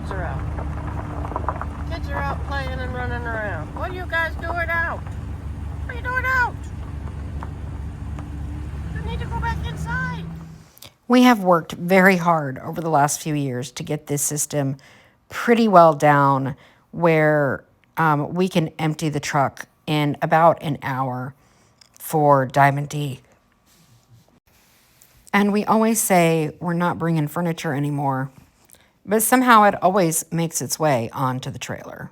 kids are out. Kids are out playing and running around. What are you guys doing out? What are you doing out? You need to go back inside. We have worked very hard over the last few years to get this system pretty well down where we can empty the truck in about an hour for Diamond D. And we always say we're not bringing furniture anymore, but somehow it always makes its way onto the trailer.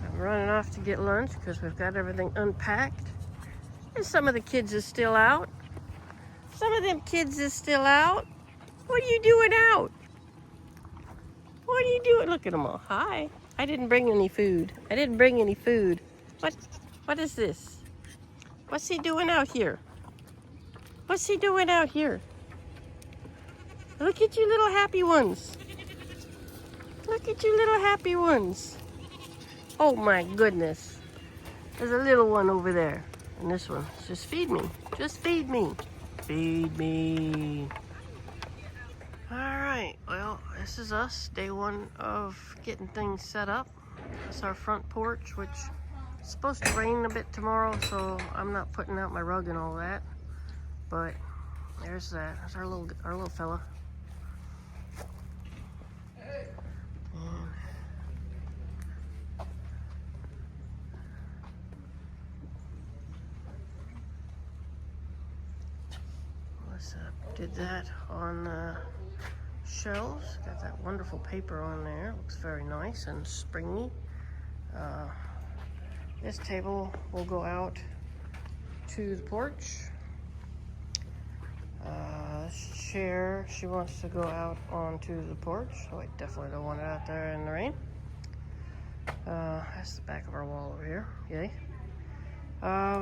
I'm running off to get lunch because we've got everything unpacked. And some of the kids is still out. Some of them kids is still out. What are you doing out? What are you doing? Look at them all. Hi. I didn't bring any food. I didn't bring any food. What is this? What's he doing out here? What's he doing out here? Look at you little happy ones. Look at you little happy ones. Oh my goodness. There's a little one over there. And this one, just feed me. Just feed me. Feed me. All right, well, this is us, day one of getting things set up. That's our front porch, which is supposed to rain a bit tomorrow, so I'm not putting out my rug and all that. But there's that. That's our little fella. Did that on shelves. Got that wonderful paper on there. Looks very nice and springy. This table will go out to the porch. This chair, she wants to go out onto the porch, so I definitely don't want it out there in the rain. That's the back of our wall over here. Yay.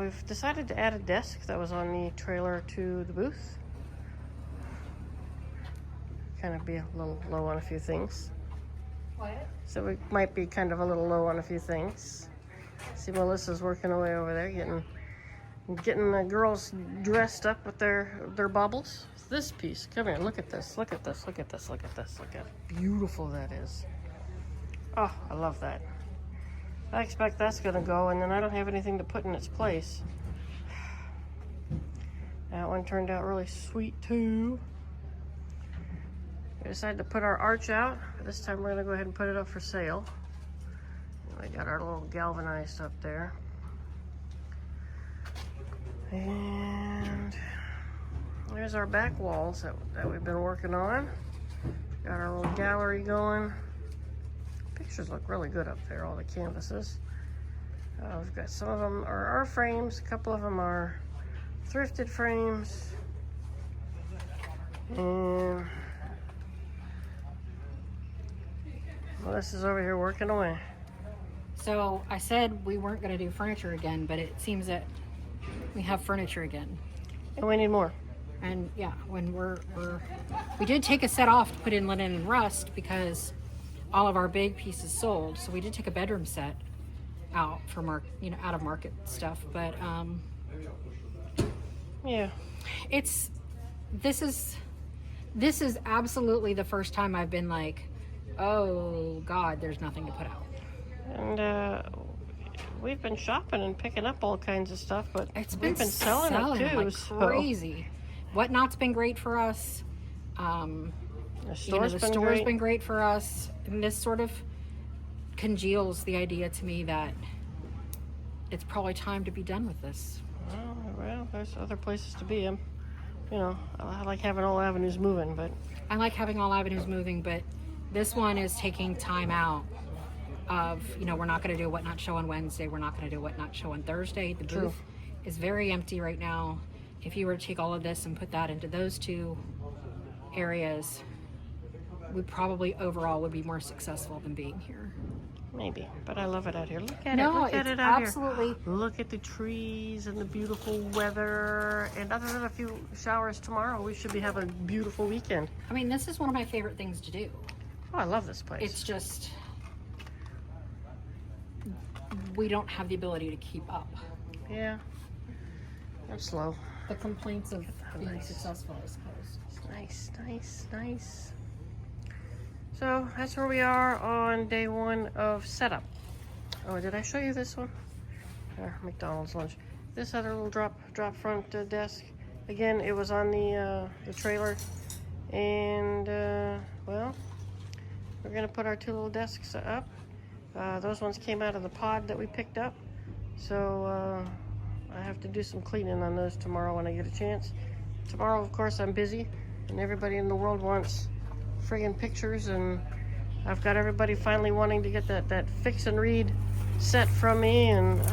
We've decided to add a desk that was on the trailer to the booth. Kind of be a little low on a few things. What? So we might be kind of a little low on a few things. See, Melissa's working away over there, getting the girls dressed up with their baubles. This piece, come here, look at this, look at this, look at this, look at this, look at how beautiful that is. Oh, I love that. I expect that's gonna go, and then I don't have anything to put in its place. That one turned out really sweet too. We decided to put our arch out. This time we're gonna go ahead and put it up for sale. We got our little galvanized up there. And there's our back walls that we've been working on. Got our little gallery going. Pictures look really good up there, all the canvases. We've got some of them are our frames, a couple of them are thrifted frames. And Melissa's over here working away. So I said we weren't going to do furniture again, but it seems that we have furniture again. And we need more. And yeah, when we did take a set off to put in linen and rust because all of our big pieces sold. So we did take a bedroom set out from our, out of market stuff. But yeah, this is absolutely the first time I've been like, oh God, there's nothing to put out. And we've been shopping and picking up all kinds of stuff, but we've been selling it too, like crazy. Whatnot's been great for us. The store's been great for us, and this sort of congeals the idea to me that it's probably time to be done with this. Well, there's other places to be. I like having all avenues moving, but I like having all avenues moving, but this one is taking time out of, we're not going to do What Not Show on Wednesday. We're not going to do What Not Show on Thursday. The booth is very empty right now. if you were to take all of this and put that into those two areas, we probably overall would be more successful than being here. Maybe, but I love it out here. Look at it. No, Look at it's it out absolutely. here. Look at the trees and the beautiful weather. And other than a few showers tomorrow, we should be having a beautiful weekend. I mean, this is one of my favorite things to do. Oh, I love this place. It's just we don't have the ability to keep up. Yeah, I'm slow. The complaints of being Nice. successful, I suppose. Nice, nice, nice. So that's where we are on day one of setup. Oh, did I show you this one? McDonald's lunch. This other little drop front desk. Again, it was on the trailer, and well, we're gonna put our two little desks up. Those ones came out of the pod that we picked up, so I have to do some cleaning on those tomorrow when I get a chance. Tomorrow, of course, I'm busy, and everybody in the world wants friggin' pictures, and I've got everybody finally wanting to get that fix and read set from me, and it's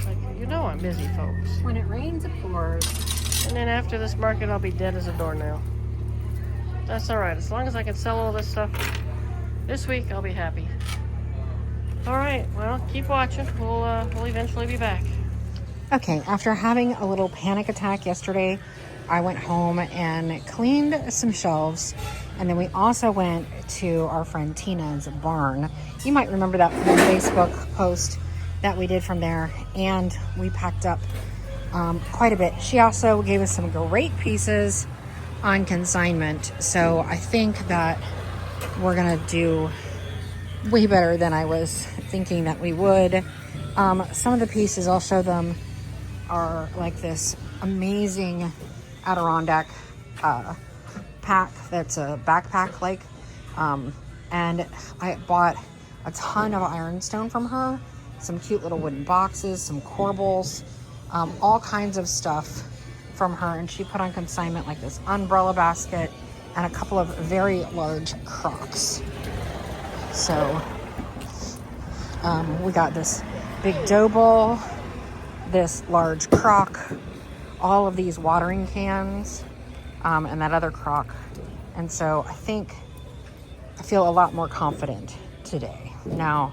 like, you know, I'm busy, folks. When it rains, it pours. And then after this market, I'll be dead as a doornail. That's all right. As long as I can sell all this stuff this week, I'll be happy. All right. Well, keep watching. We'll eventually be back. Okay, after having a little panic attack yesterday, I went home and cleaned some shelves, and then we also went to our friend Tina's barn. You might remember that from the Facebook post that we did from there, and we packed up quite a bit. She also gave us some great pieces on consignment, so I think that we're gonna do way better than I was thinking that we would. Some of the pieces, I'll show them, are like this amazing Adirondack pack that's a backpack like, and I bought a ton of ironstone from her, some cute little wooden boxes, some corbels, all kinds of stuff from her, and she put on consignment like this umbrella basket and a couple of very large crocks. So we got this big dough bowl, this large crock, all of these watering cans, and that other crock. And so I feel a lot more confident today. Now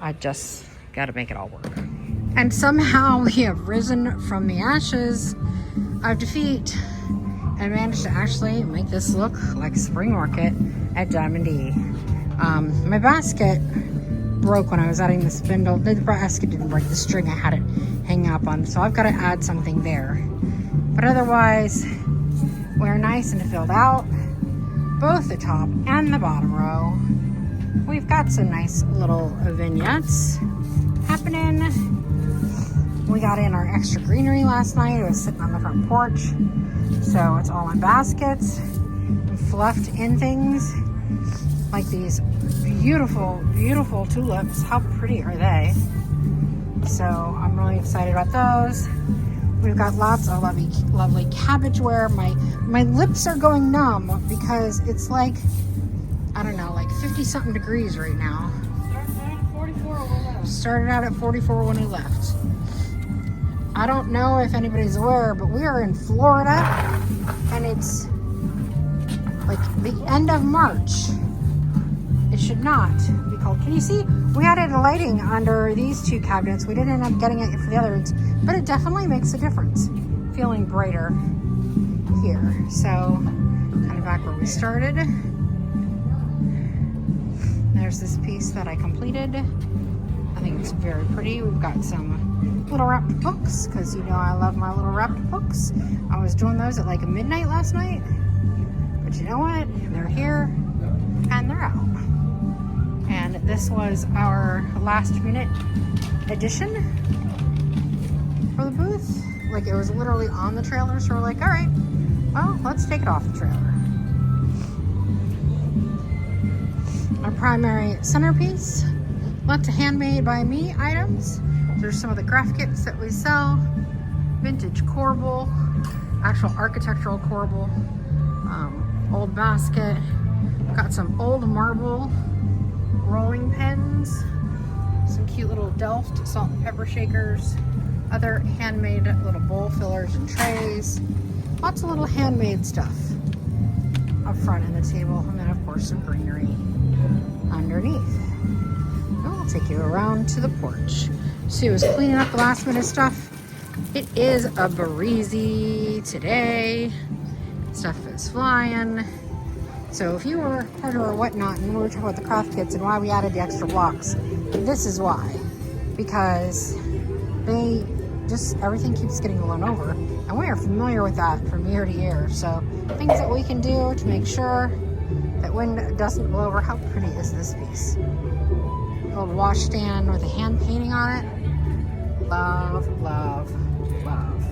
I just got to make it all work. And somehow we have risen from the ashes of defeat and managed to actually make this look like a spring market at Diamond D. My basket broke when I was adding the spindle. The basket didn't break, the string I had it hanging up on, so I've got to add something there. But otherwise, we're nice and filled out, both the top and the bottom row. We've got some nice little vignettes happening. We got in our extra greenery last night. It was sitting on the front porch, so it's all in baskets. We fluffed in things like these beautiful, beautiful tulips. How pretty are they? So I'm really excited about those. We've got lots of lovely cabbageware. My lips are going numb because it's like, I don't know, like 50-something degrees right now. Started out at 44 when we left. I don't know if anybody's aware, but we are in Florida, and it's like the end of March. It should not be cold. Can you see? We added lighting under these two cabinets. We didn't end up getting it for the other ones, but it definitely makes a difference. Feeling brighter here. So, kind of back where we started. There's this piece that I completed. I think it's very pretty. We've got some little wrapped books, because you know I love my little wrapped books. I was doing those at like midnight last night, but you know what? They're here and they're out. And this was our last minute addition for the booth. Like, it was literally on the trailer, so we're like, all right, well, let's take it off the trailer. Our primary centerpiece, lots of handmade by me items. There's some of the craft kits that we sell, vintage corbel, actual architectural corbel, old basket. Got some old marble rolling pins, some cute little Delft salt and pepper shakers, other handmade little bowl fillers and trays. Lots of little handmade stuff up front in the table. And then, of course, some greenery underneath. And I'll take you around to the porch. Sue was cleaning up the last minute stuff. It is a breezy today. Stuff is flying. So if you were part of our whatnot and we were talking about the craft kits and why we added the extra blocks, this is why. Because everything keeps getting blown over. And we are familiar with that from year to year. So things that we can do to make sure that wind doesn't blow over. How pretty is this piece? Old washstand with a hand painting on it. Love, love, love.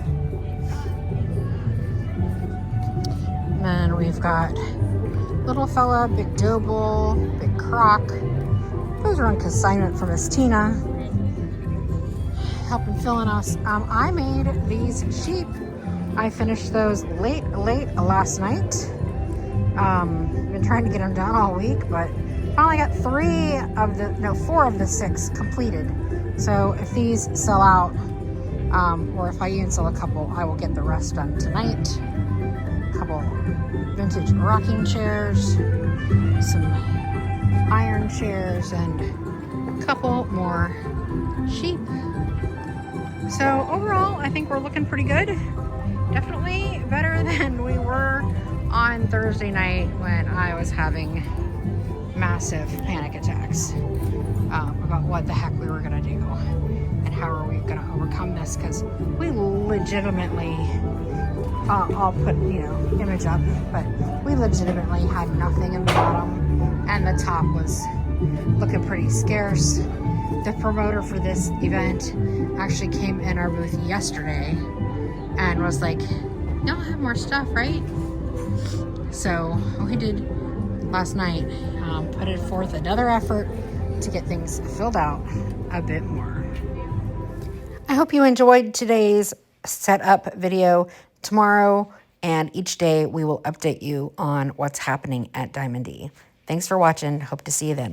And then we've got little fella, big dough bowl, big crock. Those are on consignment from Miss Tina, helping filling us. I made these sheep. I finished those late last night. Been trying to get them done all week, but finally got 4 of the 6 completed. So if these sell out, or if I even sell a couple, I will get the rest done tonight. A couple vintage rocking chairs, some iron chairs, and a couple more sheep. So overall, I think we're looking pretty good. Definitely better than we were on Thursday night when I was having massive panic attacks about what the heck we were gonna do and how are we gonna overcome this, because we legitimately I'll put image up, but we legitimately had nothing in the bottom and the top was looking pretty scarce. The promoter for this event actually came in our booth yesterday and was like, y'all have more stuff, right? So we did last night, put it forth another effort to get things filled out a bit more. I hope you enjoyed today's setup video. Tomorrow and each day we will update you on what's happening at Diamond D. Thanks for watching. Hope to see you then.